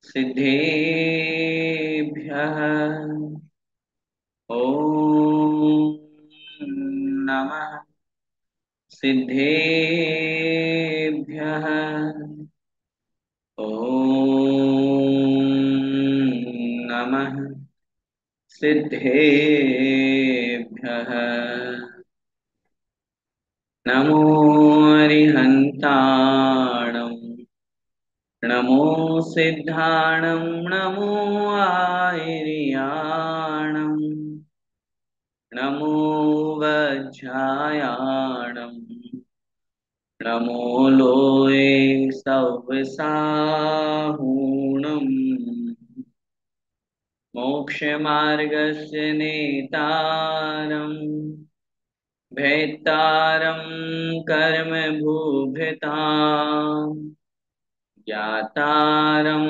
सिद्धेभ्यः ॐ नमः सिद्धेभ्यः ॐ नमः सिद्धेभ्यः नमो अरिहन्ताणं नमो सिद्धाणं नमो आयर्याणं नमो वज्रायाणं नमो लोये सव्यसाहूणम् मोक्षमार्गस्य नेतारम् भेत्तारं कर्मभूभृताम् ज्ञातारं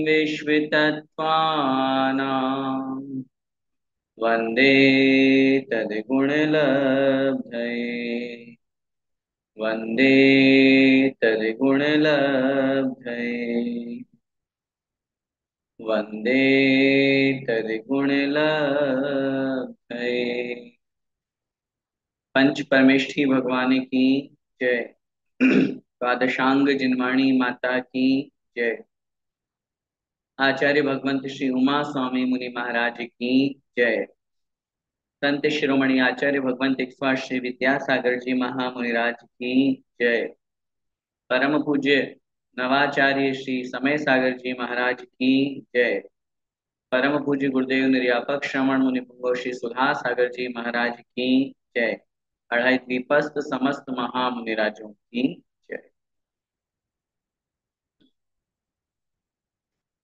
विश्वतत्त्वानां वन्दे तद्गुणलब्धये वन्दे तद्गुणलब्धये वन्दे तद्गुणलब्धये पंच परमेष्ठी भगवान की जय। द्वादशांग जिनवाणी माता की जय। आचार्य भगवंत श्री उमा स्वामी मुनि महाराज की जय। संत शिरोमणि आचार्य भगवंत इक्ष्वाकु श्री विद्यासागर जी महामुनिराज की जय। परम पूज्य नवाचार्य श्री समय सागर जी महाराज की जय। परम पूज्य गुरुदेव निर्यापक श्रवण मुनि पुंगव श्री सुधा सागर जी महाराज की जय। अढ़ाई द्वीपस्थ समस्त महामुनिराजों की जय।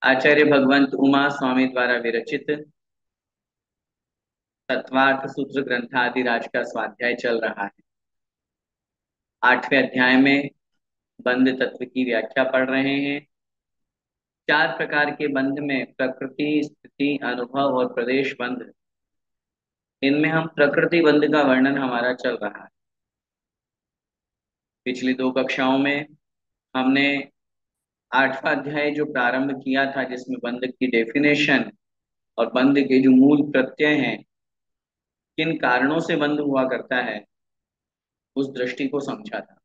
आचार्य भगवंत उमा स्वामी द्वारा विरचित तत्वार्थ सूत्र ग्रंथादिराज का स्वाध्याय चल रहा है। 8वें अध्याय में बंध तत्व की व्याख्या पढ़ रहे हैं। 4 प्रकार के बंध में प्रकृति, स्थिति, अनुभव और प्रदेश बंध, इनमें हम प्रकृति बंध का वर्णन हमारा चल रहा है। पिछली 2 कक्षाओं में हमने 8वां अध्याय जो प्रारंभ किया था, जिसमें बंध की डेफिनेशन और बंध के जो मूल प्रत्यय हैं, किन कारणों से बंध हुआ करता है, उस दृष्टि को समझा था।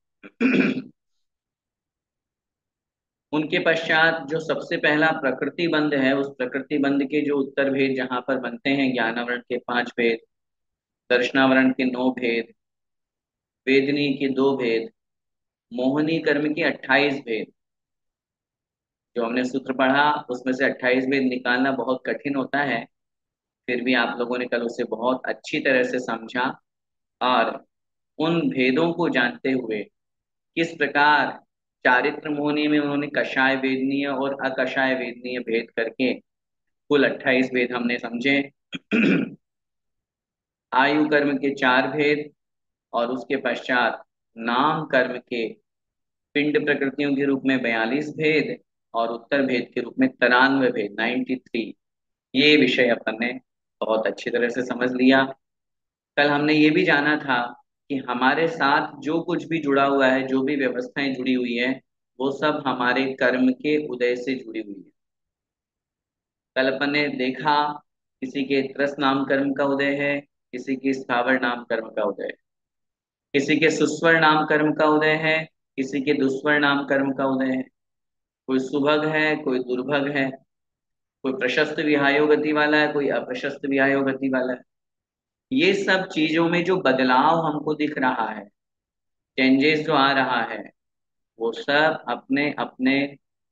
उनके पश्चात जो सबसे पहला प्रकृति बंध है, उस प्रकृति बंध के जो उत्तर भेद जहां पर बनते हैं, ज्ञानावरण के 5 भेद, दर्शनावरण के 9 भेद, वेदनी के 2 भेद, मोहनी कर्म के 28 भेद, जो हमने सूत्र पढ़ा उसमें से 28 भेद निकालना बहुत कठिन होता है। फिर भी आप लोगों ने कल उसे बहुत अच्छी तरह से समझा और उन भेदों को जानते हुए किस प्रकार चारित्र मोहनी में उन्होंने कषाय वेदनीय और अकषाय वेदनीय भेद करके कुल 28 भेद हमने समझे। आयु कर्म के 4 भेद और उसके पश्चात नाम कर्म के पिंड प्रकृतियों के रूप में 42 भेद और उत्तर भेद के रूप में 93 भेद 93, ये विषय अपन ने बहुत अच्छी तरह से समझ लिया। कल हमने ये भी जाना था कि हमारे साथ जो कुछ भी जुड़ा हुआ है, जो भी व्यवस्थाएं जुड़ी हुई है, वो सब हमारे कर्म के उदय से जुड़ी हुई है। कल अपन ने देखा किसी के त्रस नाम कर्म का उदय है, किसी के स्थावर नाम कर्म का उदय है, किसी के सुस्वर नाम कर्म का उदय है, किसी के दुस्वर नाम कर्म का उदय है। कोई सुभग है, कोई दुर्भग है, कोई प्रशस्त विहायो गति वाला है, कोई अप्रशस्त विहायो गति वाला है। ये सब चीजों में जो बदलाव हमको दिख रहा है, चेंजेस जो आ रहा है, वो सब अपने अपने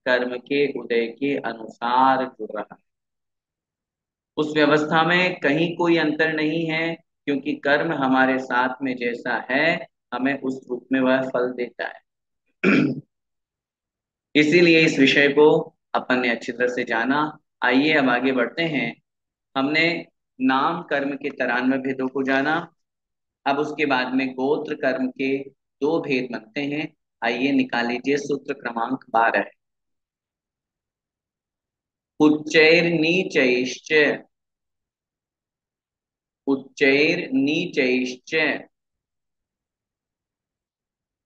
कर्म के उदय के अनुसार जुड़ रहा है। उस व्यवस्था में कहीं कोई अंतर नहीं है, क्योंकि कर्म हमारे साथ में जैसा है, हमें उस रूप में वह फल देता है। इसीलिए इस विषय को अपन ने अच्छी तरह से जाना। आइए अब आगे बढ़ते हैं। हमने नाम कर्म के 93 भेदों को जाना। अब उसके बाद में गोत्र कर्म के 2 भेद बनते हैं। आइए निकाल लीजिए सूत्र क्रमांक 12। उच्चैर नीचैश्च, उच्चैर नीचैश्च,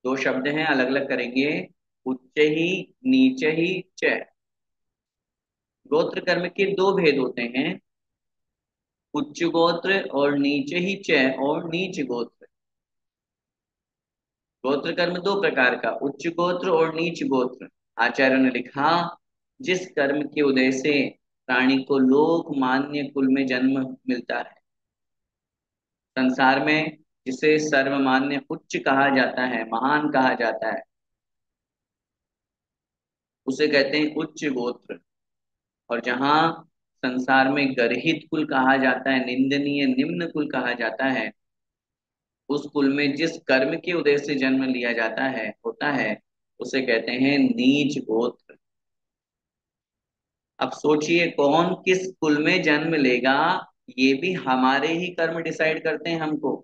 2 शब्द हैं, अलग अलग करेंगे। उच्च ही नीच ही च। गोत्र कर्म के दो भेद होते हैं, उच्च गोत्र और नीचे ही च और नीच गोत्र। गोत्र कर्म दो प्रकार का, उच्च गोत्र और नीच गोत्र। आचार्य ने लिखा, जिस कर्म के उदय से प्राणी को लोक मान्य कुल में जन्म मिलता है, संसार में जिसे सर्वमान्य उच्च कहा जाता है, महान कहा जाता है, उसे कहते हैं उच्च गोत्र। और जहाँ संसार में गर्हित कुल कहा जाता है, निंदनीय निम्न कुल कहा जाता है, उस कुल में जिस कर्म के उदय से जन्म लिया जाता है, होता है, उसे कहते हैं नीच गोत्र। अब सोचिए कौन किस कुल में जन्म लेगा, ये भी हमारे ही कर्म डिसाइड करते हैं हमको।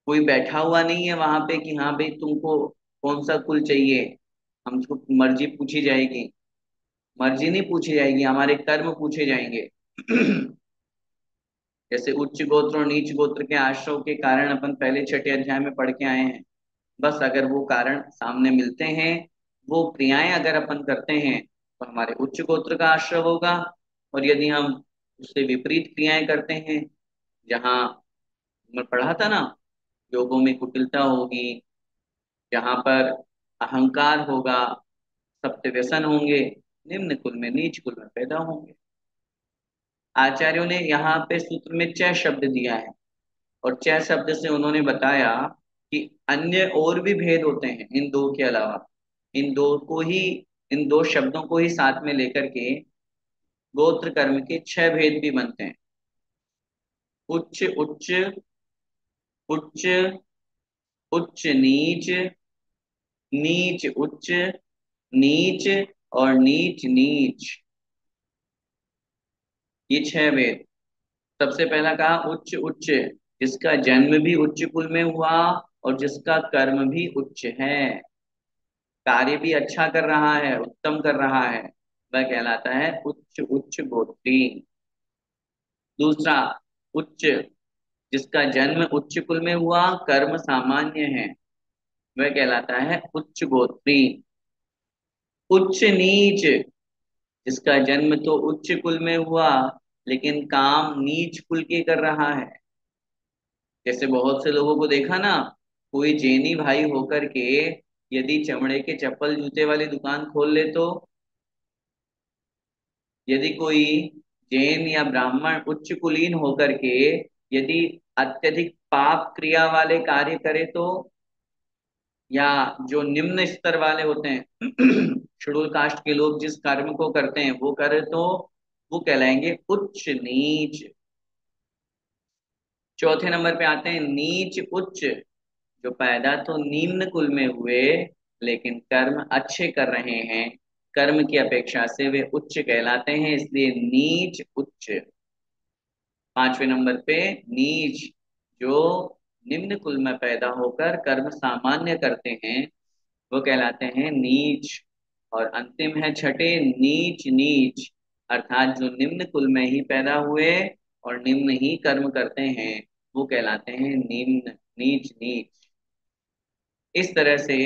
कोई बैठा हुआ नहीं है वहां पे कि हाँ भाई तुमको कौन सा कुल चाहिए, हमको मर्जी पूछी जाएगी। मर्जी नहीं पूछी जाएगी, हमारे कर्म पूछे जाएंगे। जैसे उच्च गोत्र और नीच गोत्र के आश्रव के कारण अपन पहले छठे अध्याय में पढ़ के आए हैं। बस अगर वो कारण सामने मिलते हैं, वो क्रियाएं अगर अपन करते हैं, तो हमारे उच्च गोत्र का आश्रय होगा। और यदि हम उससे विपरीत क्रियाएं करते हैं, जहाँ मैं पढ़ा था ना, योगों में कुटिलता होगी, जहाँ पर अहंकार होगा, सप्त व्यसन होंगे, निम्न कुल में नीच कुल में पैदा होंगे। आचार्यों ने यहाँ पे सूत्र में च शब्द दिया है, और च शब्द से उन्होंने बताया कि अन्य और भी भेद होते हैं इन दो के अलावा। इन दो को ही, इन दो शब्दों को ही साथ में लेकर के गोत्र कर्म के छह भेद भी बनते हैं। उच्च उच्च, उच्च उच्च नीच, नीच उच्च, नीच और नीच नीच, ये छह भेद। सबसे पहला कहा उच्च उच्च, जिसका जन्म भी उच्च कुल में हुआ और जिसका कर्म भी उच्च है, कार्य भी अच्छा कर रहा है, उत्तम कर रहा है, वह कहलाता है उच्च उच्च गोत्री। दूसरा उच्च, जिसका जन्म उच्च कुल में हुआ, कर्म सामान्य है, वह कहलाता है उच्च गोत्री। उच्च नीच, जिसका जन्म तो उच्च कुल में हुआ, लेकिन काम नीच कुल के कर रहा है। जैसे बहुत से लोगों को देखा ना, कोई जैनी भाई होकर के यदि चमड़े के चप्पल जूते वाली दुकान खोल ले, तो यदि कोई जैन या ब्राह्मण उच्च कुलीन होकर के यदि अत्यधिक पाप क्रिया वाले कार्य करे, तो या जो निम्न स्तर वाले होते हैं शेड्यूल कास्ट के लोग जिस कर्म को करते हैं वो करे, तो वो कहलाएंगे उच्च नीच। चौथे नंबर पे आते हैं नीच उच्च, जो पैदा तो निम्न कुल में हुए, लेकिन कर्म अच्छे कर रहे हैं, कर्म की अपेक्षा से वे उच्च कहलाते हैं, इसलिए नीच उच्च। पांचवें नंबर पे नीच, जो निम्न कुल में पैदा होकर कर्म सामान्य करते हैं, वो कहलाते हैं नीच। और अंतिम है छठे नीच नीच, अर्थात जो निम्न कुल में ही पैदा हुए और निम्न ही कर्म करते हैं, वो कहलाते हैं निम्न नीच नीच। इस तरह से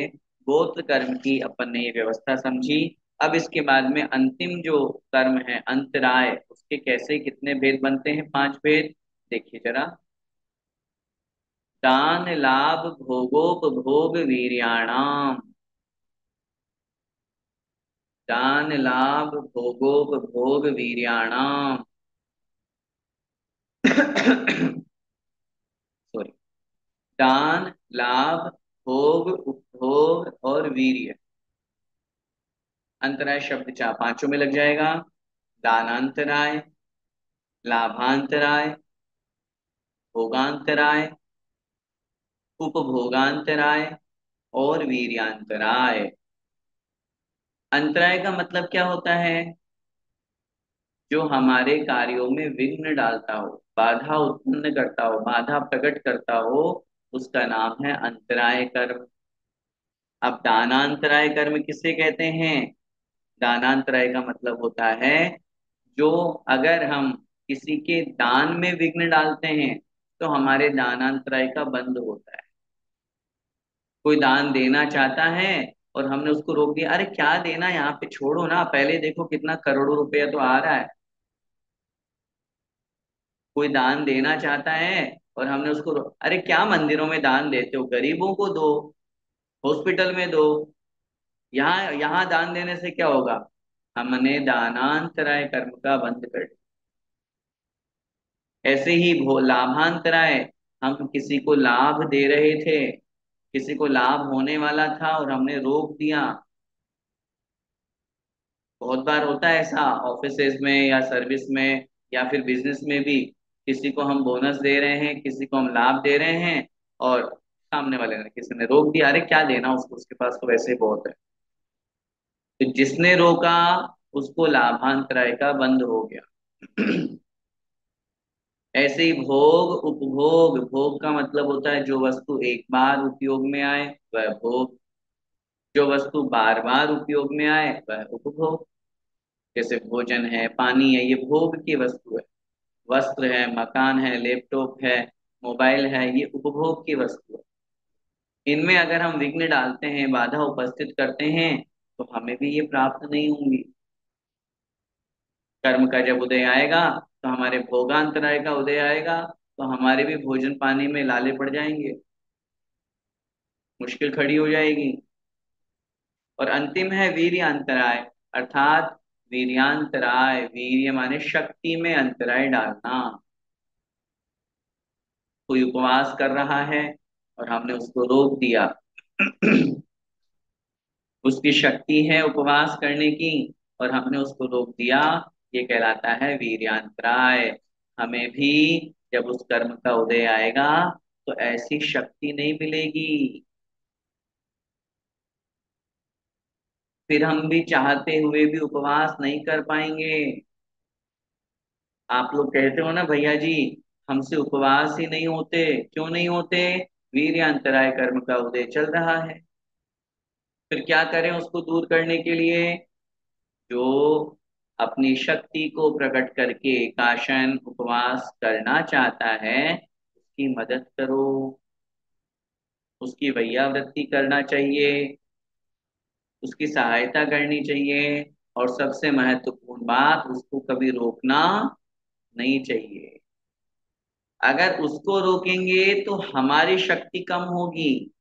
गोत्र कर्म की अपन ने ये व्यवस्था समझी। अब इसके बाद में अंतिम जो कर्म है अंतराय, उसके कैसे कितने भेद बनते हैं, पांच भेद। देखिए जरा, दान लाभ भोगोपभोग वीर्याणाम, दान लाभ भोगोपभोग वीर्याणाम सॉरी, दान लाभ भोग उपभोग और वीर्य, अंतराय शब्द चार पांचों में लग जाएगा। दानांतराय, लाभांतराय, भोगांतराय, उपभोगांतराय और वीर्यांतराय। अंतराय का मतलब क्या होता है? जो हमारे कार्यों में विघ्न डालता हो, बाधा उत्पन्न करता हो, बाधा प्रकट करता हो, उसका नाम है अंतराय कर्म। अब दानांतराय कर्म किसे कहते हैं? दानांतराय का मतलब होता है, जो अगर हम किसी के दान में विघ्न डालते हैं, तो हमारे दानांतराय का बंद होता है। कोई दान देना चाहता है, और हमने उसको रोक दिया, अरे क्या देना यहाँ पे, छोड़ो ना, पहले देखो कितना करोड़ों रुपया तो आ रहा है। कोई दान देना चाहता है और हमने उसको अरे क्या मंदिरों में दान देते हो, गरीबों को दो, हॉस्पिटल में दो, यहाँ यहाँ दान देने से क्या होगा। हमने दानांतराय कर्म का बंद कर दिया। ऐसे ही भो लाभांतराय, हम किसी को लाभ दे रहे थे, किसी को लाभ होने वाला था और हमने रोक दिया। बहुत बार होता है ऐसा, ऑफिसेज में या सर्विस में या फिर बिजनेस में भी, किसी को हम बोनस दे रहे हैं, किसी को हम लाभ दे रहे हैं, और सामने वाले ने, किसी ने रोक दिया, अरे क्या देना उसको, उसके पास तो वैसे ही बहुत है। तो जिसने रोका उसको लाभांतराय का बंद हो गया। ऐसे ही भोग उपभोग, भोग का मतलब होता है जो वस्तु एक बार उपयोग में आए वह भोग, जो वस्तु बार बार उपयोग में आए वह उपभोग। जैसे भोजन है, पानी है, ये भोग की वस्तु है। वस्त्र है, मकान है, लैपटॉप है, मोबाइल है, ये उपभोग की वस्तु है। इनमें अगर हम विघ्न डालते हैं, बाधा उपस्थित करते हैं, तो हमें भी ये प्राप्त नहीं होंगी। कर्म का जब उदय आएगा तो हमारे भोगांतराय का उदय आएगा, तो हमारे भी भोजन पानी में लाले पड़ जाएंगे, मुश्किल खड़ी हो जाएगी। और अंतिम है वीर्यांतराय, अर्थात वीर्यांतराय, वीर्य माने शक्ति में अंतराय डालना। कोई उपवास कर रहा है और हमने उसको रोक दिया, उसकी शक्ति है उपवास करने की और हमने उसको रोक दिया, ये कहलाता है वीर्यांतराय। हमें भी जब उस कर्म का उदय आएगा तो ऐसी शक्ति नहीं मिलेगी, फिर हम भी चाहते हुए भी उपवास नहीं कर पाएंगे। आप लोग कहते हो ना भैया जी, हमसे उपवास ही नहीं होते, क्यों नहीं होते, वीर्यांतराय कर्म का उदय चल रहा है। फिर क्या करें उसको दूर करने के लिए, जो अपनी शक्ति को प्रकट करके काशन उपवास करना चाहता है उसकी मदद करो, उसकी वैयावृत्ति करना चाहिए, उसकी सहायता करनी चाहिए, और सबसे महत्वपूर्ण बात, उसको कभी रोकना नहीं चाहिए। अगर उसको रोकेंगे तो हमारी शक्ति कम होगी,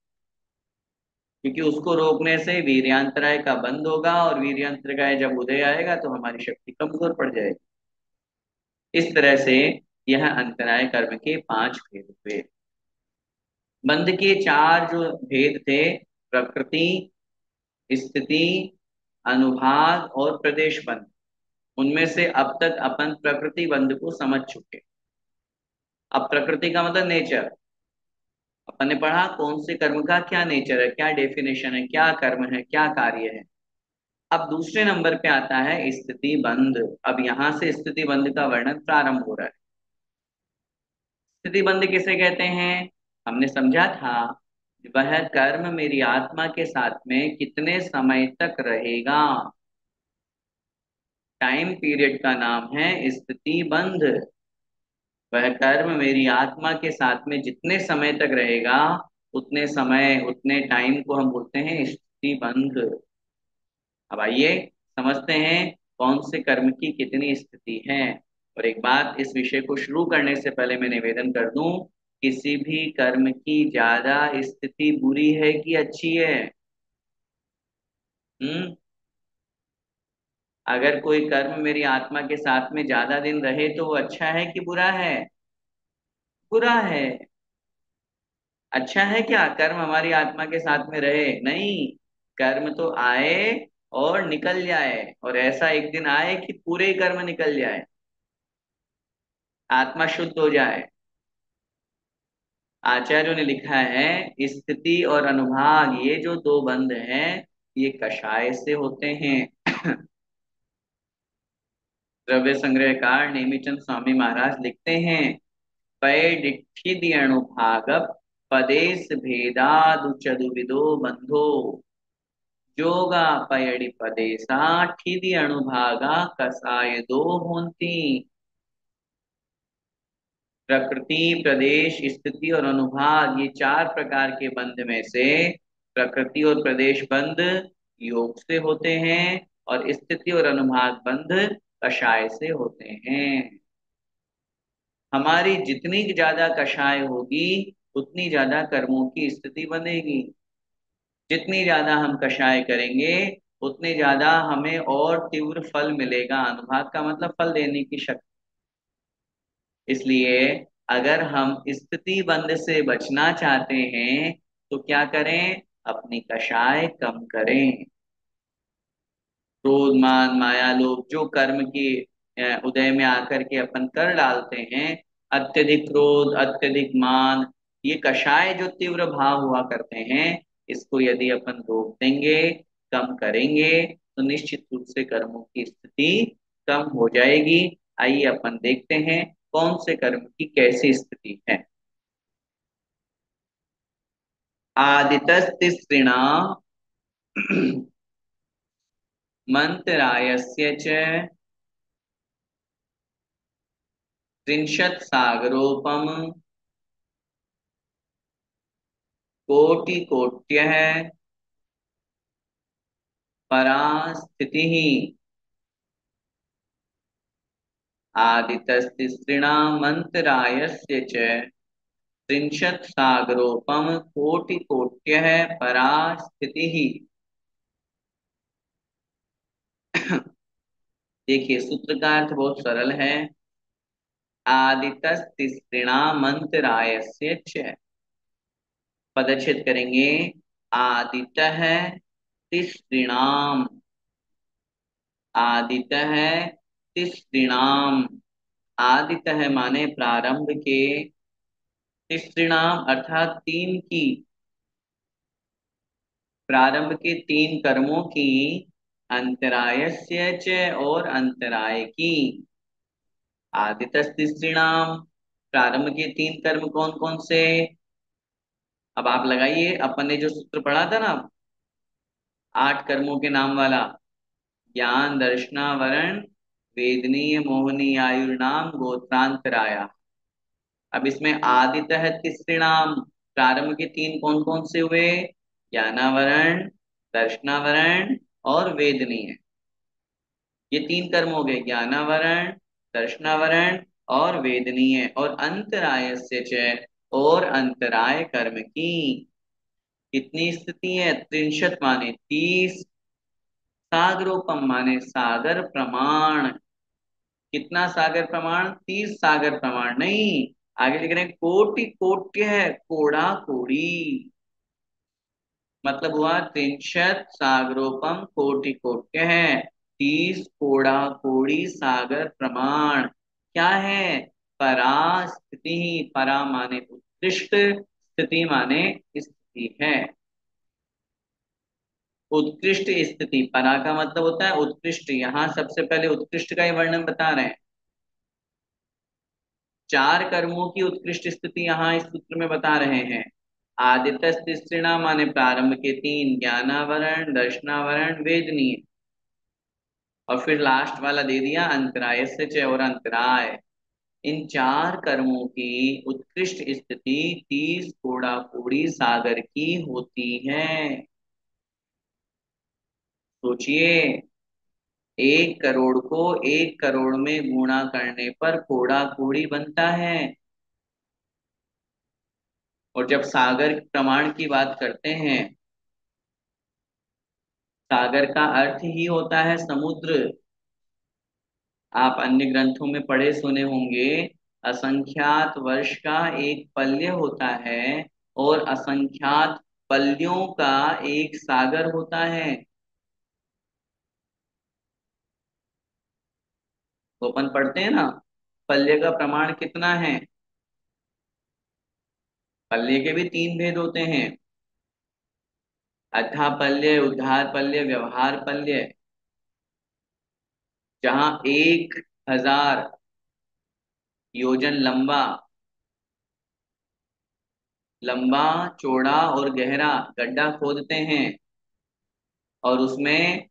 क्योंकि उसको रोकने से वीर्यांतराय का बंद होगा, और वीर्यांतराय जब उदय आएगा तो हमारी शक्ति कमजोर पड़ जाएगी। इस तरह से यह अंतराय कर्म के 5 भेद हुए। बंध के 4 जो भेद थे, प्रकृति, स्थिति, अनुभाग और प्रदेश बंध, उनमें से अब तक अपन प्रकृति बंध को समझ चुके। अब प्रकृति का मतलब नेचर, अपन ने पढ़ा कौन से कर्म का क्या नेचर है, क्या डेफिनेशन है, क्या कर्म है, क्या कार्य है। अब दूसरे नंबर पे आता है स्थिति बंध। अब यहां से स्थिति बंध का वर्णन प्रारंभ हो रहा है। स्थिति बंध किसे कहते हैं, हमने समझा था, वह कर्म मेरी आत्मा के साथ में कितने समय तक रहेगा, टाइम पीरियड का नाम है स्थिति बंध। वह कर्म मेरी आत्मा के साथ में जितने समय तक रहेगा, उतने समय उतने टाइम को हम बोलते हैं स्थिति बंध। अब आइए समझते हैं कौन से कर्म की कितनी स्थिति है। और एक बात, इस विषय को शुरू करने से पहले मैं निवेदन कर दूं, किसी भी कर्म की ज्यादा स्थिति बुरी है कि अच्छी है। हम्म। अगर कोई कर्म मेरी आत्मा के साथ में ज्यादा दिन रहे तो वो अच्छा है कि बुरा है, बुरा है। अच्छा है क्या कर्म हमारी आत्मा के साथ में रहे, नहीं, कर्म तो आए और निकल जाए, और ऐसा एक दिन आए कि पूरे ही कर्म निकल जाए, आत्मा शुद्ध हो जाए। आचार्यों ने लिखा है स्थिति और अनुभाग, ये जो दो बंध हैं, ये कषाय से होते हैं। द्रव्य संग्रहकार नेमीचंद स्वामी महाराज लिखते हैं, पैडिठिदि अणुभाग पदेश भेदादुचदुविदो बंधो जोगा पयड़ि पदेशा ठिदि अणुभागा कसाय दो होंती। प्रकृति, प्रदेश, स्थिति और अनुभाग, ये 4 प्रकार के बंध में से प्रकृति और प्रदेश बंध योग से होते हैं, और स्थिति और अनुभाग बंध कषाय से होते हैं। हमारी जितनी ज्यादा कषाय होगी उतनी ज्यादा कर्मों की स्थिति बनेगी। जितनी ज्यादा हम कषाय करेंगे उतनी ज्यादा हमें और तीव्र फल मिलेगा। अनुभाग का मतलब फल देने की शक्ति। इसलिए अगर हम स्थिति बंध से बचना चाहते हैं तो क्या करें? अपनी कषाय कम करें। क्रोध मान माया लोभ जो कर्म के उदय में आकर के अपन कर डालते हैं, अत्यधिक क्रोध अत्यधिक मान, ये कषाय जो तीव्र भाव हुआ करते हैं, इसको यदि अपन रोक देंगे, कम करेंगे, तो निश्चित रूप से कर्मों की स्थिति कम हो जाएगी। आइए अपन देखते हैं कौन से कर्म की कैसी स्थिति है। आदितस्तिसृणाम मंत्रायस्य च त्रिंशत् सागरोपम कोटिकोट्यः परा स्थितिः आदितस्तिसृणां मंत्रायस्य च त्रिंशत् सागरोपम कोटिकोट्यः परा स्थितिः। देखिए सूत्र का अर्थ बहुत सरल है। आदितस्तिसृणां मंत्रायस्य च, पदच्छेद करेंगे। आदितः तिसृणाम, आदितः तिसृणाम, आदितः माने प्रारंभ के, तिसृणाम अर्थात तीन की, प्रारंभ के तीन कर्मों की, अंतरायस्य च और अंतराय की। आदितस्तिसृणाम, प्रारंभ के तीन कर्म कौन कौन से? अब आप लगाइए, अपन ने जो सूत्र पढ़ा था ना, 8 कर्मों के नाम वाला, ज्ञान दर्शना वरण वेदनीय मोहनी आयुर्नाम गोत्रांतराया। अब इसमें आदितः तिसृणाम, प्रारंभ के तीन कौन कौन से हुए? ज्ञानावरण, दर्शनावरण और वेदनीय। ये तीन कर्म हो गए, ज्ञानावरण, दर्शनावरण और वेदनीय। और अंतरायस्य च, और अंतराय कर्म की कितनी स्थिति है? त्रिंशत माने 30, सागरोपम माने सागर प्रमाण। कितना सागर प्रमाण? 30 सागर प्रमाण नहीं, आगे लिख रहे हैं कोटि कोट्य है, कोड़ा कोड़ी। मतलब हुआ त्रिंशत सागरोपम कोटि कोट्य है, 30 कोड़ा कोड़ी सागर प्रमाण। क्या है? परा स्थिति, परा माने उत्कृष्ट, स्थिति माने स्थिति है। उत्कृष्ट स्थिति, परा का मतलब होता है उत्कृष्ट। यहाँ सबसे पहले उत्कृष्ट का ही वर्णन बता रहे हैं। 4 कर्मों की उत्कृष्ट स्थिति यहाँ इस सूत्र में बता रहे हैं। आदित्य तिसृणा माने प्रारंभ के तीन, ज्ञानावरण, दर्शनावरण, वेदनीय, और फिर लास्ट वाला दे दिया अंतराय से च और अंतराय। इन 4 कर्मों की उत्कृष्ट स्थिति 30 कोड़ा कोड़ी सागर की होती है। सोचिए, 1 करोड़ को 1 करोड़ में गुणा करने पर कोड़ा कोड़ी बनता है। और जब सागर प्रमाण की बात करते हैं, सागर का अर्थ ही होता है समुद्र। आप अन्य ग्रंथों में पढ़े सुने होंगे, असंख्यात वर्ष का एक पल्य होता है और असंख्यात पल्यों का एक सागर होता है। तो अपन पढ़ते हैं ना, पल्य का प्रमाण कितना है? पल्य के भी 3 भेद होते हैं, अथा पल्य, उद्धार पल्य, व्यवहार पल्य। जहां 1000 योजन लंबा, लंबा चौड़ा और गहरा गड्ढा खोदते हैं, और उसमें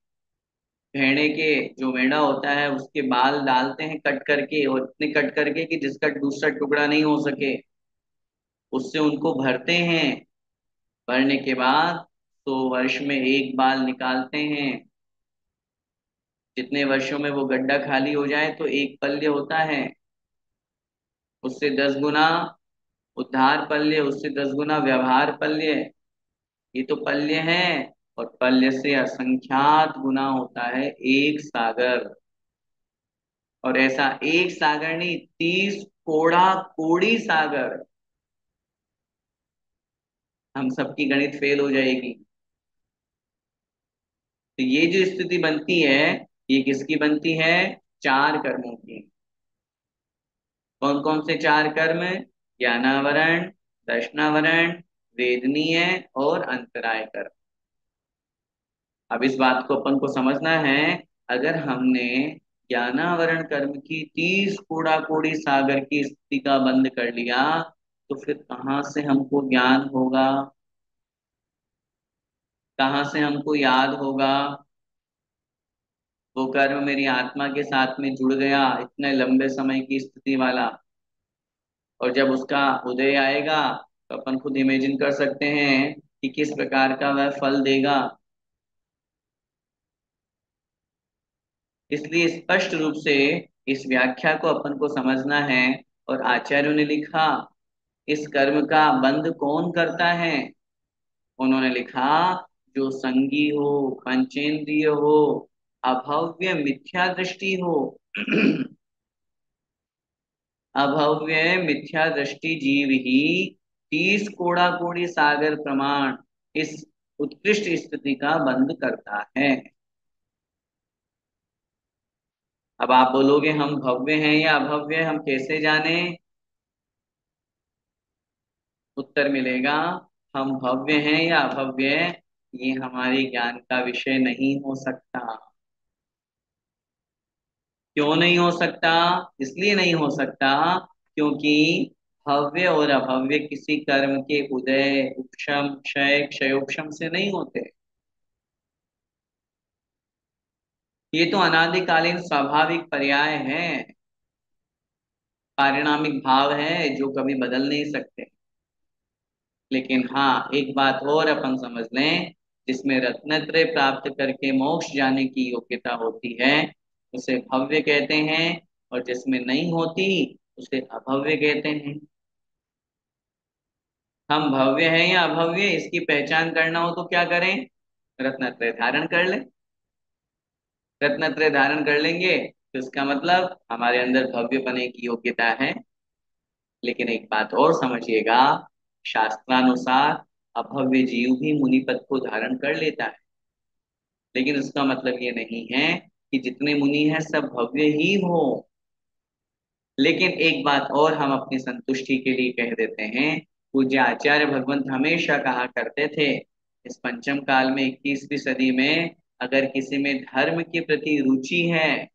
भेड़े के जो मेढ़ा होता है उसके बाल डालते हैं कट करके, और इतने कट करके कि जिसका दूसरा टुकड़ा नहीं हो सके, उससे उनको भरते हैं। भरने के बाद तो वर्ष में एक बाल निकालते हैं। जितने वर्षों में वो गड्ढा खाली हो जाए तो एक पल्य होता है, उससे 10 गुना उद्धार पल्य, उससे 10 गुना व्यवहार पल्य। ये तो पल्य है। और पल्य से असंख्यात गुना होता है एक सागर। और ऐसा एक सागर नहीं, 30 कोड़ा कोड़ी सागर। हम सबकी गणित फेल हो जाएगी। तो ये जो स्थिति बनती है, ये किसकी बनती है? चार कर्मों की। कौन कौन से चार कर्म? ज्ञानावरण, दर्शनावरण, वेदनीय और अंतराय कर्म। अब इस बात को अपन को समझना है। अगर हमने ज्ञानावरण कर्म की 30 कोड़ा कोड़ी सागर की स्थिति का बंद कर लिया, तो फिर कहाँ से हमको ज्ञान होगा? कहाँ से हमको याद होगा? वो कर्म मेरी आत्मा के साथ में जुड़ गया, इतने लंबे समय की स्थिति वाला। और जब उसका उदय आएगा तो अपन खुद इमेजिन कर सकते हैं कि किस प्रकार का वह फल देगा। इसलिए स्पष्ट रूप से इस व्याख्या को अपन को समझना है। और आचार्यों ने लिखा, इस कर्म का बंध कौन करता है? उन्होंने लिखा, जो संगी हो, पंचेंद्रिय हो, अभव्य मिथ्या दृष्टि हो। अभव्य मिथ्या दृष्टि जीव ही 30 कोड़ा कोड़ी सागर प्रमाण इस उत्कृष्ट स्थिति का बंध करता है। अब आप बोलोगे हम भव्य हैं या अभव्य, हम कैसे जाने? उत्तर मिलेगा, हम भव्य हैं या अभव्य, ये हमारे ज्ञान का विषय नहीं हो सकता। क्यों नहीं हो सकता? इसलिए नहीं हो सकता क्योंकि भव्य और अभव्य किसी कर्म के उदय, उपशम, क्षय, क्षयोपशम से नहीं होते। ये तो अनादिकालीन स्वाभाविक पर्याय है, पारिणामिक भाव है जो कभी बदल नहीं सकते। लेकिन हाँ, एक बात और अपन समझ लें, जिसमें रत्नत्रय प्राप्त करके मोक्ष जाने की योग्यता होती है, उसे भव्य कहते हैं। और जिसमें नहीं होती, उसे अभव्य कहते हैं। हम भव्य हैं या अभव्य, इसकी पहचान करना हो तो क्या करें? रत्नत्रय धारण कर लें। रत्नत्रय धारण कर लेंगे तो इसका मतलब हमारे अंदर भव्य बने की योग्यता है। लेकिन एक बात और समझिएगा, शास्त्रानुसार अभव्य जीव भी मुनि पद को धारण कर लेता है। लेकिन उसका मतलब ये नहीं है कि जितने मुनि हैं सब भव्य ही हो। लेकिन एक बात और हम अपनी संतुष्टि के लिए कह देते हैं। पूज्य आचार्य भगवंत हमेशा कहा करते थे, इस पंचम काल में 21वीं सदी में अगर किसी में धर्म के प्रति रुचि है,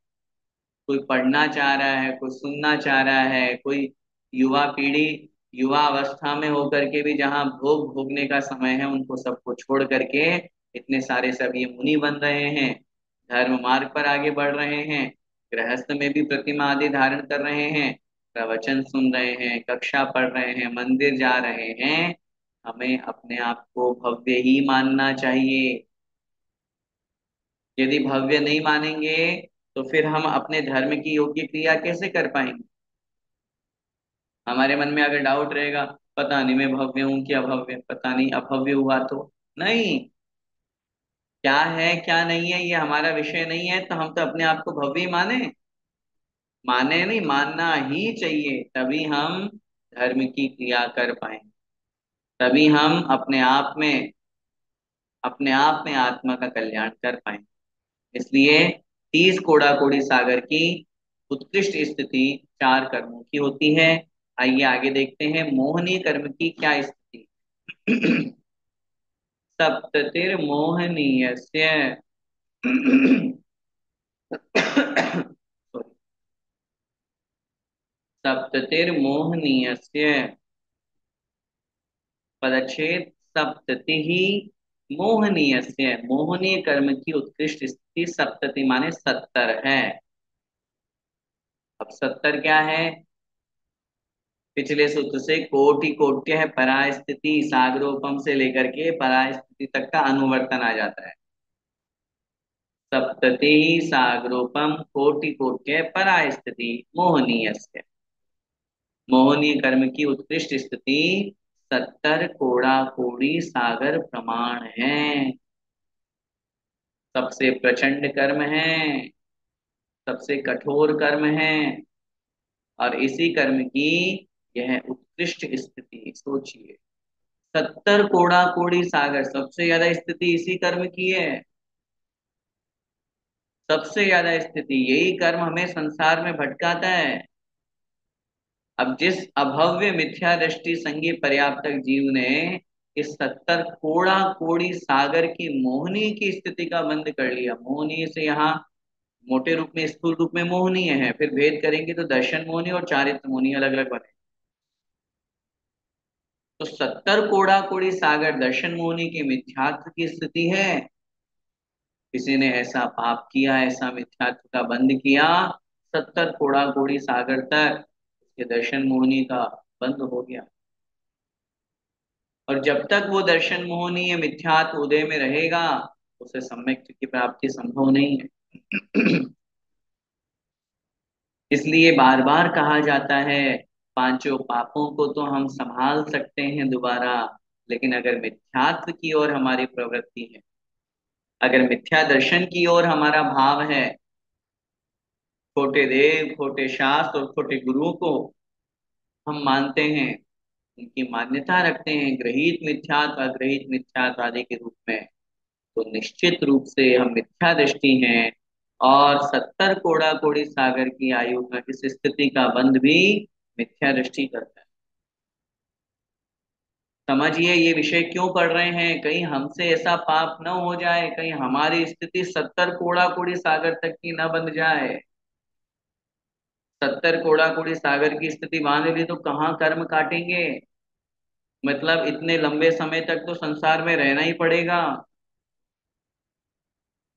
कोई पढ़ना चाह रहा है, कोई सुनना चाह रहा है, कोई युवा पीढ़ी युवा अवस्था में होकर के भी जहाँ भोग भोगने का समय है, उनको सबको छोड़ करके इतने सारे सब ये मुनि बन रहे हैं, धर्म मार्ग पर आगे बढ़ रहे हैं, गृहस्थ में भी प्रतिमा आदि धारण कर रहे हैं, प्रवचन सुन रहे हैं, कक्षा पढ़ रहे हैं, मंदिर जा रहे हैं, हमें अपने आप को भव्य ही मानना चाहिए। यदि भव्य नहीं मानेंगे तो फिर हम अपने धर्म की योग्य क्रिया कैसे कर पाएंगे? हमारे मन में अगर डाउट रहेगा, पता नहीं मैं भव्य हूं कि अभव्य, पता नहीं अभव्य हुआ तो नहीं, क्या है क्या नहीं है ये हमारा विषय नहीं है, तो हम तो अपने आप को भव्य ही माने। माने नहीं, मानना ही चाहिए, तभी हम धर्म की क्रिया कर पाएंगे। तभी हम अपने आप में आत्मा का कल्याण कर पाएंगे। इसलिए 30 कोड़ा कोड़ी सागर की उत्कृष्ट स्थिति चार कर्मों की होती है। आइए आगे देखते हैं मोहनीय कर्म की क्या स्थिति। सप्ततिर्मोहनीयस्य सप्ततिर्मोहनीयस्य पदच्छेद सप्तति ही मोहनीयस्य, मोहनीय कर्म की उत्कृष्ट स्थिति सप्तति माने 70 है। अब 70 क्या है? पिछले सूत्र से कोटि कोट्य है परास्थिति, सागरोपम से लेकर के परास्थिति तक का अनुवर्तन आ जाता है। सप्तति सागरोपम कोटि कोट्य परास्थिति मोहनीय। मोहनीय कर्म की उत्कृष्ट स्थिति 70 कोड़ा कोड़ी सागर प्रमाण है। सबसे प्रचंड कर्म है, सबसे कठोर कर्म है, और इसी कर्म की यह उत्कृष्ट स्थिति सोचिए। 70 कोड़ा कोड़ी सागर, सबसे ज्यादा स्थिति इसी कर्म की है। सबसे ज्यादा स्थिति यही कर्म हमें संसार में भटकाता है। अब जिस अभव्य मिथ्या दृष्टि संगी पर्याप्तक जीव ने इस 70 कोड़ा कोड़ी सागर की मोहनी की स्थिति का बंद कर लिया। मोहनी से यहाँ मोटे रूप में, स्थूल रूप में मोहनीय है, फिर भेद करेंगे तो दर्शन मोहनी और चारित्र मोहनी अलग अलग बने। तो 70 कोड़ा कोड़ी सागर दर्शन मोहनी की मिथ्यात्व की स्थिति है। किसी ने ऐसा पाप किया, ऐसा मिथ्यात्व का बंद किया, 70 कोड़ा कोड़ी सागर तक उसके दर्शन मोहनी का बंद हो गया। और जब तक वो दर्शन मोहनीय मिथ्यात्व उदय में रहेगा, उसे सम्यक की प्राप्ति संभव नहीं है। इसलिए बार बार कहा जाता है, पांचों पापों को तो हम संभाल सकते हैं दोबारा, लेकिन अगर मिथ्यात्व की ओर हमारी प्रवृत्ति है, अगर मिथ्या दर्शन की ओर हमारा भाव है, खोटे देव खोटे शास्त्र और खोटे गुरुओं को हम मानते हैं, उनकी मान्यता रखते हैं ग्रहित मिथ्यात्व अग्रहित मिथ्यात्व आदि के रूप में, तो निश्चित रूप से हम मिथ्या दृष्टि हैं। और 70 कोड़ा कोड़ी सागर की आयु में इस स्थिति का बंध भी मिथ्या दृष्टि करता है। समझिए ये विषय क्यों पढ़ रहे हैं, कहीं हमसे ऐसा पाप न हो जाए, कहीं हमारी स्थिति 70 कोड़ा कोड़ी सागर तक की न बंध जाए। 70 कोड़ा कोड़ी सागर की स्थिति बांध ली तो कहाँ कर्म काटेंगे, मतलब इतने लंबे समय तक तो संसार में रहना ही पड़ेगा।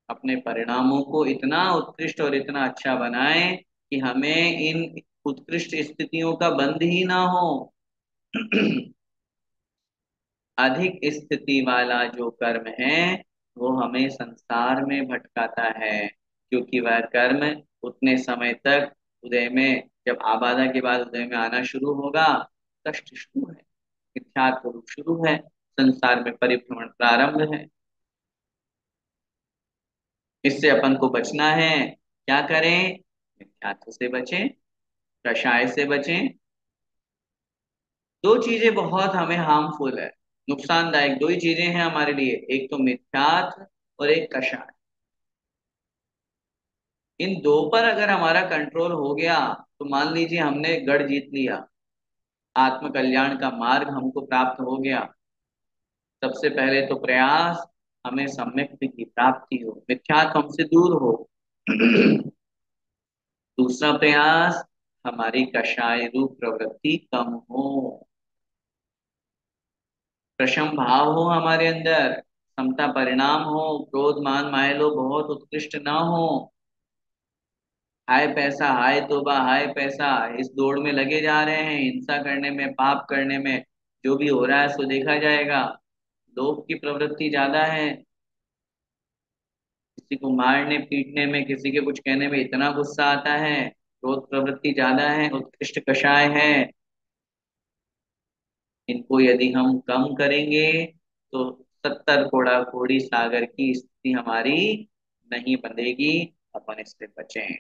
अपने परिणामों को इतना उत्कृष्ट और इतना अच्छा बनाएं कि हमें इन उत्कृष्ट स्थितियों का बंध ही ना हो। अधिक स्थिति वाला जो कर्म है वो हमें संसार में भटकाता है, क्योंकि वह कर्म उतने समय तक उदय में, जब आबादा के बाद उदय में आना शुरू होगा, कष्ट शुरू है, मिथ्यात्व रूप शुरू है, संसार में परिभ्रमण प्रारंभ है। इससे अपन को बचना है, क्या करें? मिथ्यात्व से बचें, कषाय से बचें। दो चीजें बहुत हमें हार्मफुल है, नुकसानदायक दो ही चीजें हैं हमारे लिए, एक तो मिथ्यात्व और एक कषाय। इन दो पर अगर हमारा कंट्रोल हो गया तो मान लीजिए हमने गढ़ जीत लिया, आत्म कल्याण का मार्ग हमको प्राप्त हो गया। सबसे पहले तो प्रयास, हमें सम्यक की प्राप्ति हो, मिथ्यात्व हमसे दूर हो। दूसरा प्रयास, हमारी कषाय रूप प्रवृत्ति कम हो, प्रशम भाव हो हमारे अंदर, समता परिणाम हो, क्रोध मान माय लोभ बहुत उत्कृष्ट ना हो। हाय पैसा हाय तोबा हाय पैसा, इस दौड़ में लगे जा रहे हैं, हिंसा करने में पाप करने में, जो भी हो रहा है सो देखा जाएगा। लोभ की प्रवृत्ति ज्यादा है, किसी को मारने पीटने में, किसी के कुछ कहने में इतना गुस्सा आता है, क्रोध प्रवृत्ति ज्यादा है, उत्कृष्ट कषाय है। इनको यदि हम कम करेंगे तो 70 कोड़ा कोड़ी सागर की स्थिति हमारी नहीं बंधेगी, अपन इससे बचें।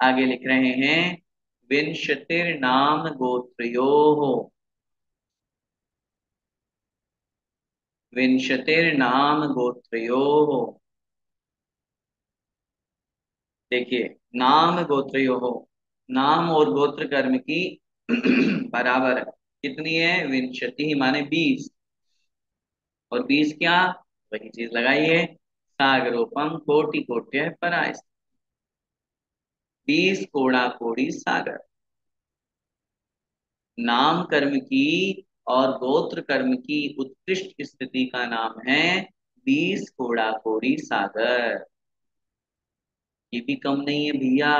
आगे लिख रहे हैं, विंशतिर नाम गोत्रो, विंशतिर नाम गोत्रो। देखिए, नाम गोत्रो हो, नाम और गोत्र कर्म की बराबर है। कितनी है? विंशति माने 20, और 20 क्या? वही चीज लगाइए, सागरोपम कोटि कोट्य पराय, 20 कोड़ा कोड़ी सागर। नाम कर्म की और गोत्र कर्म की उत्कृष्ट स्थिति का नाम है 20 कोड़ा कोड़ी सागर। ये भी कम नहीं है भैया।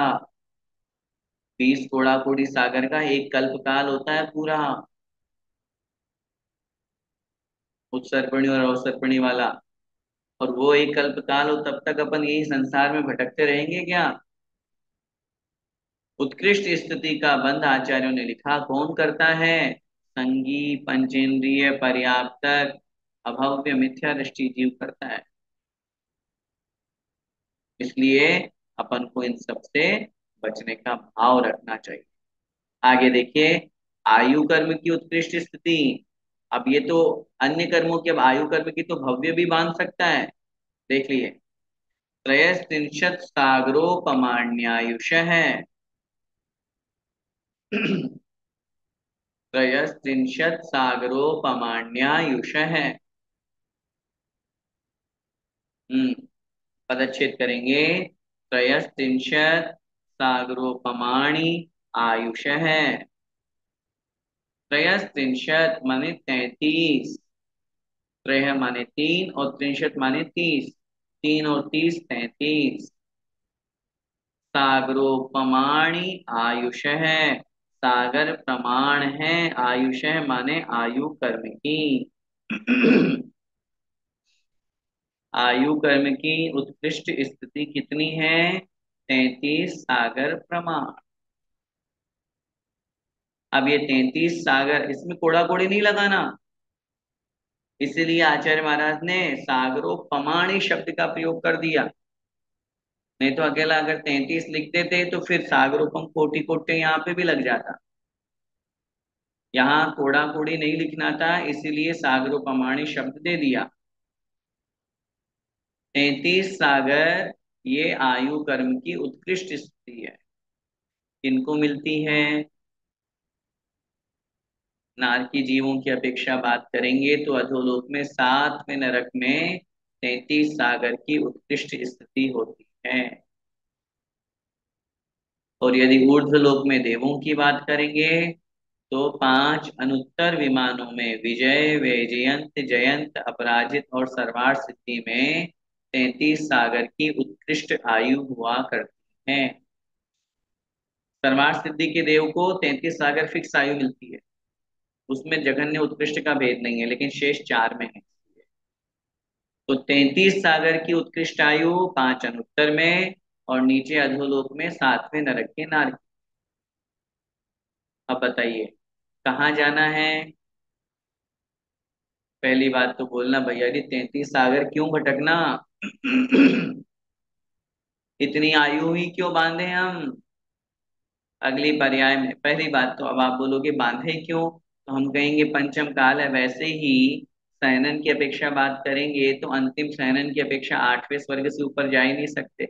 20 कोड़ा कोड़ी सागर का एक कल्प काल होता है पूरा, उत्सर्पणी और अवसर्पणी वाला। और वो एक कल्प काल हो तब तक अपन यही संसार में भटकते रहेंगे क्या? उत्कृष्ट स्थिति का बंध आचार्यों ने लिखा कौन करता है? संगी पंचेंद्रिय पर्याप्तक अभव्य मिथ्या दृष्टि जीव करता है। इसलिए अपन को इन सब से बचने का भाव रखना चाहिए। आगे देखिए, आयु कर्म की उत्कृष्ट स्थिति। अब ये तो अन्य कर्मों की, अब आयु कर्म की तो भव्य भी बांध सकता है। देख लिए, त्रयस्त्रिंशत् सागरोपमाण्यायुष है। त्रयस्त्रिंशत् सागरोपमाण्यायुष है। पदच्छेद करेंगे। त्रयस्त्रिंशत् सागरोपमाणि आयुष है। त्रयस्त्रिंशत् माने 33, त्रय माने 3 और त्रिंशत् माने 30, 3 और 30 33। सागरोपमाणि आयुष है, सागर प्रमाण है, आयुष है माने आयु कर्म की। आयु कर्म की उत्कृष्ट स्थिति कितनी है? 33 सागर प्रमाण। अब ये 33 सागर, इसमें कोड़ा कोड़ी नहीं लगाना। इसीलिए आचार्य महाराज ने सागरोपमाणी शब्द का प्रयोग कर दिया। नहीं तो अकेला अगर 33 लिख देते तो फिर सागरोपम कोटि कोटे यहाँ पे भी लग जाता। यहाँ कोड़ा कोड़ी नहीं लिखना था, इसीलिए सागरोपमाणी शब्द दे दिया। 33 सागर ये आयु कर्म की उत्कृष्ट स्थिति है। किनको मिलती है? नारकी जीवों की अपेक्षा बात करेंगे तो अधोलोक में 7वें नरक में 33 सागर की उत्कृष्ट स्थिति होती है। और यदि ऊर्ध्वलोक में देवों की बात करेंगे तो 5 अनुत्तर विमानों में विजय वैजयंत जयंत अपराजित और सर्वार्थ सिद्धि में 33 सागर की उत्कृष्ट आयु हुआ करती है। सर्वार्थ सिद्धि के देव को 33 सागर फिक्स आयु मिलती है। उसमें जघन्य उत्कृष्ट का भेद नहीं है, लेकिन शेष 4 में है। तो 33 सागर की उत्कृष्ट आयु 5 अनुत्तर में, और नीचे अधोलोक में 7वें नरक के नारकी। अब बताइए कहाँ जाना है? पहली बात तो बोलना भैया जी 33 सागर क्यों भटकना? इतनी आयु ही क्यों बांधे हम? अगली पर्याय में पहली बात तो अब आप बोलोगे बांधे क्यों, तो हम कहेंगे पंचम काल है। वैसे ही शयनन की अपेक्षा बात करेंगे तो अंतिम शयनन की अपेक्षा 8वें स्वर्ग से ऊपर जा ही नहीं सकते।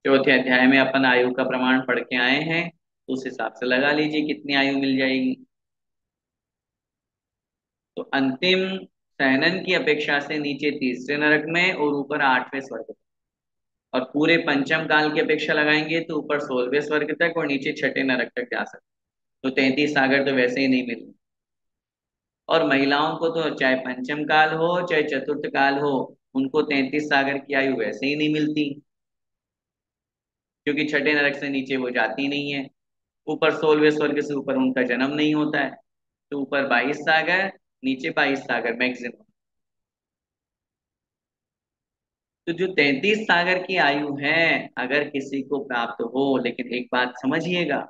चौथे अध्याय में अपन आयु का प्रमाण पढ़ के आए हैं, तो उस हिसाब से लगा लीजिए कितनी आयु मिल जाएगी। तो अंतिम शयनन की अपेक्षा से नीचे तीसरे नरक में और ऊपर 8वें स्वर्ग में। और पूरे पंचम काल की अपेक्षा लगाएंगे तो ऊपर 16वें स्वर्ग तक और नीचे छठे नरक तक जा सकते। तो 33 सागर तो वैसे ही नहीं मिले। और महिलाओं को तो चाहे पंचम काल हो चाहे चतुर्थ काल हो, उनको 33 सागर की आयु वैसे ही नहीं मिलती, क्योंकि छठे नरक से नीचे वो जाती नहीं है। ऊपर 16वें स्वर्ग से ऊपर उनका जन्म नहीं होता है। तो ऊपर 22 सागर, नीचे 22 सागर मैक्सिमम। तो जो 33 सागर की आयु है, अगर किसी को प्राप्त हो, लेकिन एक बात समझिएगा,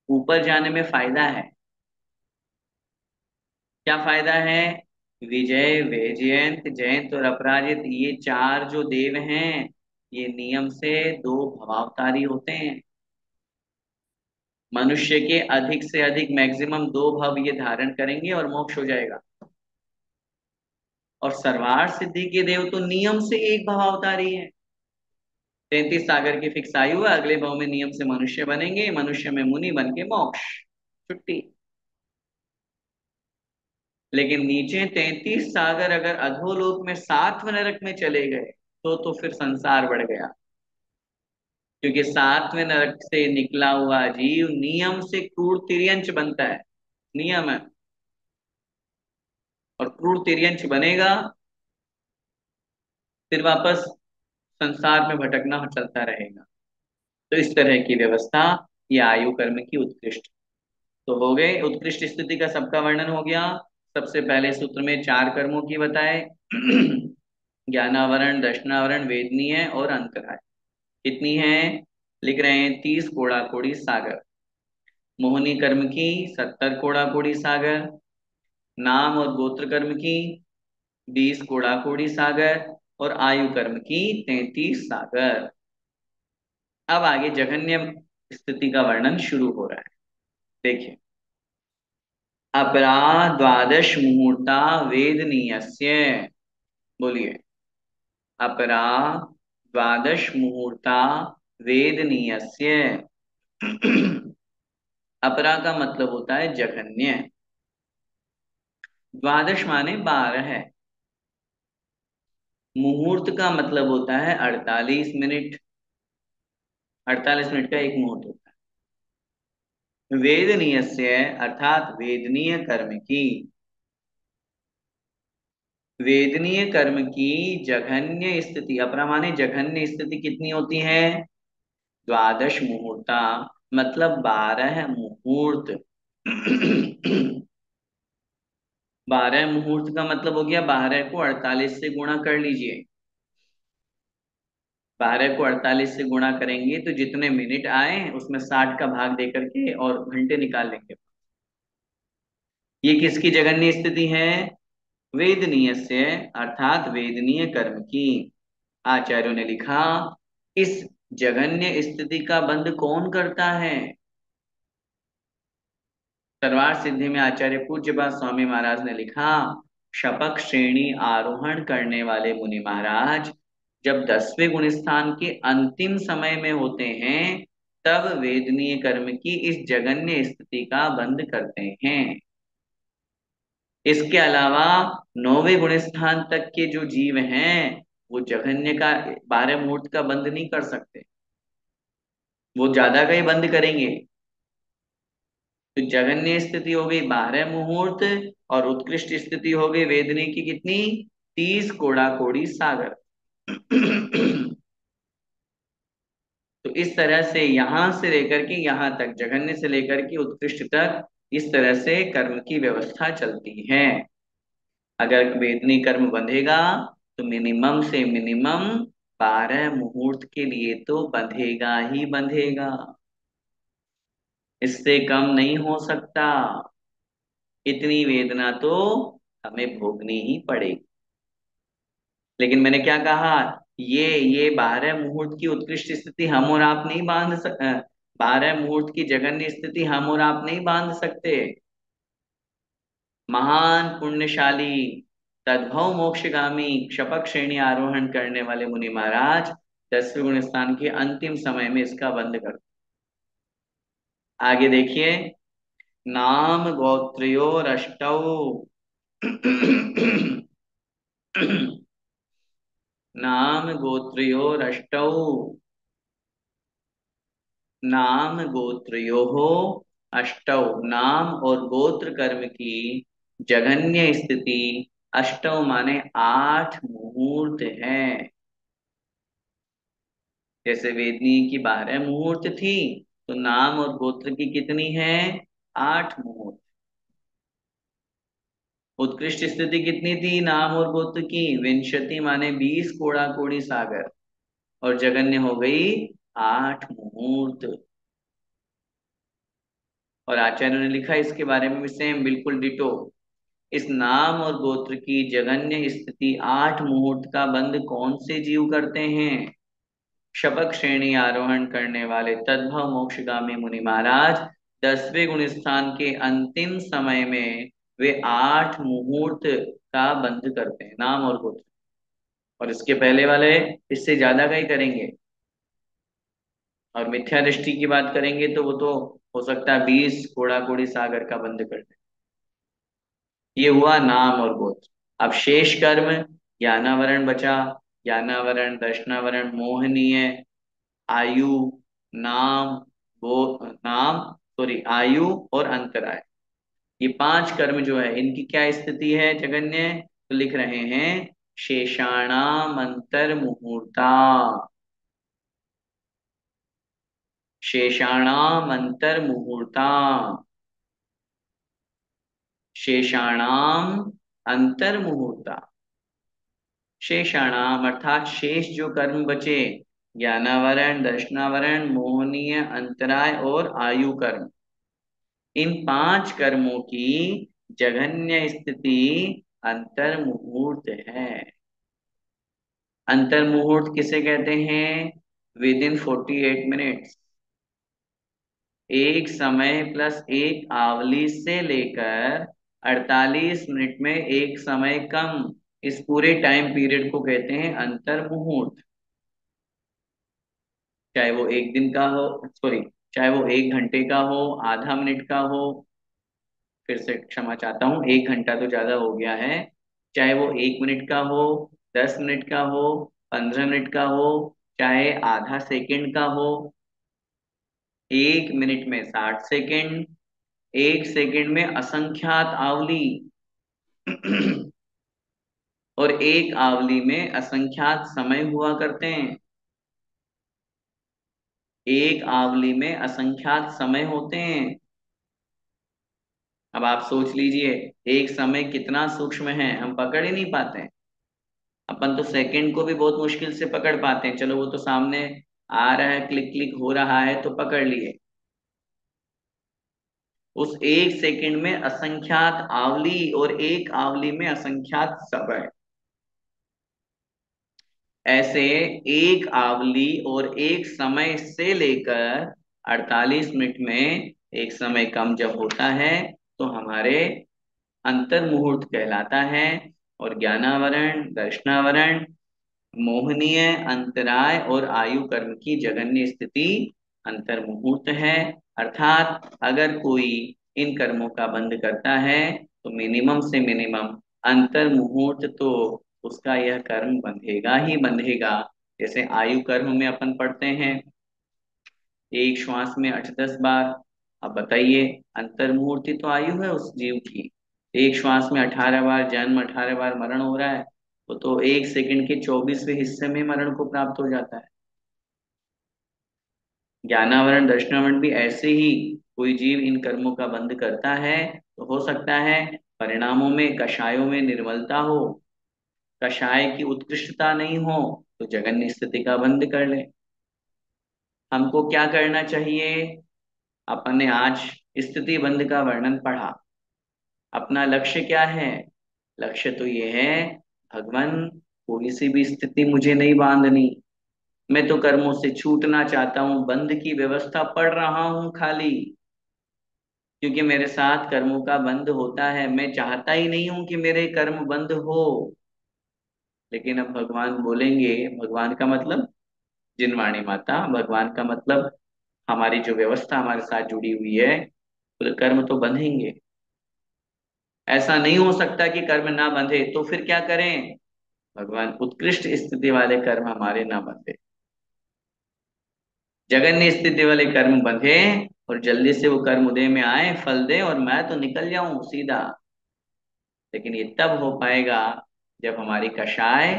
ऊपर जाने में फायदा है। क्या फायदा है? विजय वैजयंत जयंत और अपराजित ये 4 जो देव हैं, ये नियम से 2 भवावतारी होते हैं। मनुष्य के अधिक से अधिक मैक्सिमम 2 भव ये धारण करेंगे और मोक्ष हो जाएगा। और सर्वार्थ सिद्धि के देव तो नियम से एक भवावतारी है। 33 सागर की फिक्स आयु है, अगले भाव में नियम से मनुष्य बनेंगे, मनुष्य में मुनि बन के मोक्ष, छुट्टी। लेकिन नीचे 33 सागर अगर अधोलोक में 7वें नरक में चले गए तो फिर संसार बढ़ गया। क्योंकि 7वें नरक से निकला हुआ जीव नियम से क्रूर तिर्यंच बनता है। नियम है। और क्रूर तिर्यंच बनेगा, फिर वापस संसार में भटकना चलता रहेगा। तो इस तरह की व्यवस्था ये आयु कर्म की उत्कृष्ट। तो हो गए, उत्कृष्ट स्थिति का सबका वर्णन हो गया। सबसे पहले सूत्र में चार कर्मों की बताए ज्ञानावरण, दर्शनावरण, वेदनीय और अंतराय। कितनी है? लिख रहे हैं 30 कोड़ा कोड़ी सागर। मोहनी कर्म की 70 कोड़ा कोड़ी सागर। नाम और गोत्र कर्म की 20 कोड़ा कोड़ी सागर। और आयु कर्म की 33 सागर। अब आगे जघन्य स्थिति का वर्णन शुरू हो रहा है। देखिए, अपरा द्वादश मुहूर्ता वेदनीयस्य। बोलिए, अपरा द्वादश मुहूर्ता वेदनीयस्य। अपरा का मतलब होता है जघन्य। द्वादश माने 12 है। मुहूर्त का मतलब होता है 48 मिनट। 48 मिनट का एक मुहूर्त होता है। वेदनीय से अर्थात वेदनीय कर्म की, वेदनीय कर्म की जघन्य स्थिति, अपरा माने जघन्य स्थिति कितनी होती है? द्वादश मुहूर्ता, मतलब 12 मुहूर्त। 12 मुहूर्त का मतलब हो गया, 12 को 48 से गुणा कर लीजिए। 12 को 48 से गुणा करेंगे तो जितने मिनट आए उसमें 60 का भाग दे करके और घंटे निकाल लेंगे। ये किसकी जघन्य स्थिति है? वेदनीय से अर्थात वेदनीय कर्म की। आचार्यों ने लिखा, इस जघन्य स्थिति का बंध कौन करता है? सर्वार सिद्धि में आचार्य पूज्यपाद स्वामी महाराज ने लिखा, शपथ श्रेणी आरोहण करने वाले मुनि महाराज जब 10वें गुण स्थान के अंतिम समय में होते हैं तब वेदनीय कर्म की इस जघन्य स्थिति का बंध करते हैं। इसके अलावा 9वें गुण स्थान तक के जो जीव हैं वो जघन्य का 12 मुहूर्त का बंध नहीं कर सकते, वो ज्यादा का ही बंद करेंगे। तो जघन्य स्थिति हो गई 12 मुहूर्त, और उत्कृष्ट स्थिति हो गई वेदनी की कितनी? 30 कोड़ा कोड़ी सागर। तो इस तरह से यहां से लेकर के यहां तक, जघन्य से लेकर के उत्कृष्ट तक, इस तरह से कर्म की व्यवस्था चलती है। अगर वेदनी कर्म बंधेगा तो मिनिमम से मिनिमम 12 मुहूर्त के लिए तो बंधेगा ही बंधेगा, इससे कम नहीं हो सकता। इतनी वेदना तो हमें भोगनी ही पड़ेगी। लेकिन मैंने क्या कहा, ये 12 मुहूर्त की उत्कृष्ट स्थिति हम और आप नहीं बांध सक 12 मुहूर्त की जघन्य स्थिति हम और आप नहीं बांध सकते। महान पुण्यशाली तद्भव मोक्षगामी क्षपक श्रेणी आरोहण करने वाले मुनि महाराज 10वें गुण स्थान के अंतिम समय में इसका बंद कर। आगे देखिए, नाम गोत्र्योरष्टौ। नाम गोत्र्योरष्टौ। नाम गोत्रयोः अष्टौ। नाम और गोत्र कर्म की जघन्य स्थिति अष्टौ माने 8 मुहूर्त है। जैसे वेदनी की 12 मुहूर्त थी, तो नाम और गोत्र की कितनी है? 8 मुहूर्त। उत्कृष्ट स्थिति कितनी थी नाम और गोत्र की? विंशति माने 20 कोड़ा कोड़ी सागर। और जगन्य हो गई 8 मुहूर्त। और आचार्य ने लिखा इसके बारे में भी सेम बिल्कुल डिटो। इस नाम और गोत्र की जगन्य स्थिति 8 मुहूर्त का बंद कौन से जीव करते हैं? शपथ श्रेणी आरोहण करने वाले तद्भव मोक्षगामी मुनि महाराज 10वें गुण स्थान के अंतिम समय में वे 8 मुहूर्त का बंध करते हैं, नाम और गोत्र। और इसके पहले वाले इससे ज्यादा का ही करेंगे। और मिथ्या दृष्टि की बात करेंगे तो वो तो हो सकता है 20 कोड़ा कोड़ी सागर का बंद कर दे। ये हुआ नाम और गोत्र। अब शेष कर्म, ज्ञानावरण बचा। ज्ञानावरण, दर्शनावरण, मोहनीय, आयु, नाम, गो नाम, सॉरी, आयु और अंतराय। ये 5 कर्म जो है इनकी क्या स्थिति है जगन्य? तो लिख रहे हैं शेषाणाम अंतर मुहूर्ता। शेषाणाम अंतर मुहूर्ता, शेषाणाम अंतर मुहूर्ता। शेषाणाम अर्थात शेष जो कर्म बचे, ज्ञानावरण, दर्शनावरण, मोहनीय, अंतराय और आयु कर्म, इन पांच कर्मों की जघन्य स्थिति अंतर मुहूर्त है। अंतर मुहूर्त किसे कहते हैं? विद इन 48 मिनट्स, एक समय प्लस एक आवली से लेकर 48 मिनट में एक समय कम, इस पूरे टाइम पीरियड को कहते हैं अंतर मुहूर्त। चाहे वो एक दिन का हो, सॉरी, चाहे वो 1 घंटे का हो, आधा मिनट का हो, फिर से क्षमा चाहता हूँ, 1 घंटा तो ज्यादा हो गया है। चाहे वो 1 मिनट का हो, 10 मिनट का हो, 15 मिनट का हो, चाहे आधा सेकंड का हो, 1 मिनट में 60 सेकंड, 1 सेकंड में असंख्यात आवली और एक आवली में असंख्यात समय हुआ करते हैं। एक आवली में असंख्यात समय होते हैं। अब आप सोच लीजिए, एक समय कितना सूक्ष्म है, हम पकड़ ही नहीं पाते हैं। अपन तो सेकंड को भी बहुत मुश्किल से पकड़ पाते हैं, चलो वो तो सामने आ रहा है, क्लिक क्लिक हो रहा है तो पकड़ लिए। उस 1 सेकंड में असंख्यात आवली और एक आवली में असंख्यात समय, ऐसे एक आवली और एक समय से लेकर 48 मिनट में एक समय कम जब होता है तो हमारे अंतर मुहूर्त कहलाता है। और ज्ञानावरण, दर्शनावरण, मोहनीय, अंतराय और आयु कर्म की जघन्य स्थिति अंतर मुहूर्त है। अर्थात अगर कोई इन कर्मों का बंध करता है तो मिनिमम से मिनिमम अंतर मुहूर्त तो उसका यह कर्म बंधेगा ही बंधेगा। जैसे आयु कर्म में अपन पढ़ते हैं एक श्वास में 8-10 बार। अब बताइए, अंतर मुहूर्त ही तो आयु है उस जीव की। एक श्वास में 18 बार जन्म, 18 बार मरण हो रहा है, वो तो 1 सेकंड के 24वें हिस्से में मरण को प्राप्त हो जाता है। ज्ञानावरण, दर्शनावरण भी ऐसे ही कोई जीव इन कर्मों का बंध करता है तो हो सकता है परिणामों में, कषायों में निर्मलता हो, कषाय की उत्कृष्टता नहीं हो, तो जगन्य स्थिति का बंध कर ले। हमको क्या करना चाहिए? अपन ने आज स्थिति बंध का वर्णन पढ़ा। अपना लक्ष्य क्या है? लक्ष्य तो ये है, भगवान कोई सी भी स्थिति मुझे नहीं बांधनी, मैं तो कर्मों से छूटना चाहता हूँ, बंध की व्यवस्था पढ़ रहा हूँ खाली, क्योंकि मेरे साथ कर्मों का बंध होता है। मैं चाहता ही नहीं हूं कि मेरे कर्म बंद हो, लेकिन अब भगवान बोलेंगे, भगवान का मतलब जिनवाणी माता, भगवान का मतलब हमारी जो व्यवस्था हमारे साथ जुड़ी हुई है, तो कर्म तो बंधेंगे। ऐसा नहीं हो सकता कि कर्म ना बंधे, तो फिर क्या करें? भगवान उत्कृष्ट स्थिति वाले कर्म हमारे ना बंधे, जघन्य स्थिति वाले कर्म बंधे, और जल्दी से वो कर्म उदय में आए, फल दे और मैं तो निकल जाऊं सीधा। लेकिन ये तब हो पाएगा जब हमारी कषाय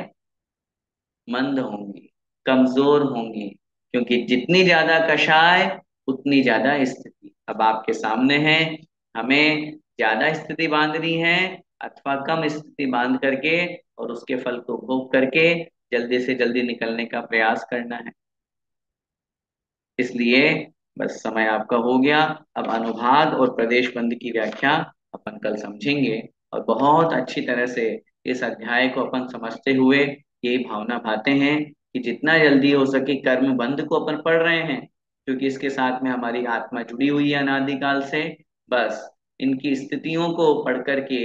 मंद होंगी, कमजोर होंगी, क्योंकि जितनी ज्यादा कषाय उतनी ज्यादा स्थिति। अब आपके सामने है, हमें ज्यादा स्थिति बांधनी है अथवा कम स्थिति बांध करके और उसके फल को भोग करके जल्दी से जल्दी निकलने का प्रयास करना है। इसलिए बस समय आपका हो गया। अब अनुभाग और प्रदेश बंद की व्याख्या अपन कल समझेंगे, और बहुत अच्छी तरह से इस अध्याय को अपन समझते हुए यही भावना भाते हैं कि जितना जल्दी हो सके कर्म बंध को अपन पढ़ रहे हैं, क्योंकि इसके साथ में हमारी आत्मा जुड़ी हुई है अनादिकाल से। बस इनकी स्थितियों को पढ़ करके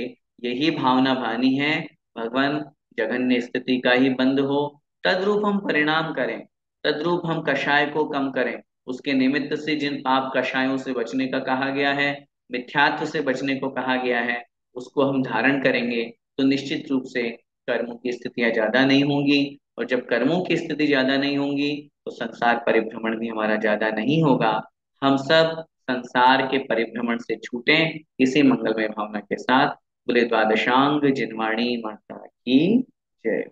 यही भावना भानी है, भगवान जघन्य स्थिति का ही बंध हो, तद्रूप हम परिणाम करें, तद्रूप हम कषाय को कम करें। उसके निमित्त से जिन पाप कषायों से बचने का कहा गया है, मिथ्यात्व से बचने को कहा गया है, उसको हम धारण करेंगे तो निश्चित रूप से कर्मों की स्थितियां ज्यादा नहीं होंगी। और जब कर्मों की स्थिति ज्यादा नहीं होंगी तो संसार परिभ्रमण भी हमारा ज्यादा नहीं होगा। हम सब संसार के परिभ्रमण से छूटें, इसी मंगलमय भावना के साथ। बोले द्वादशांग जिनवाणी माता की जय।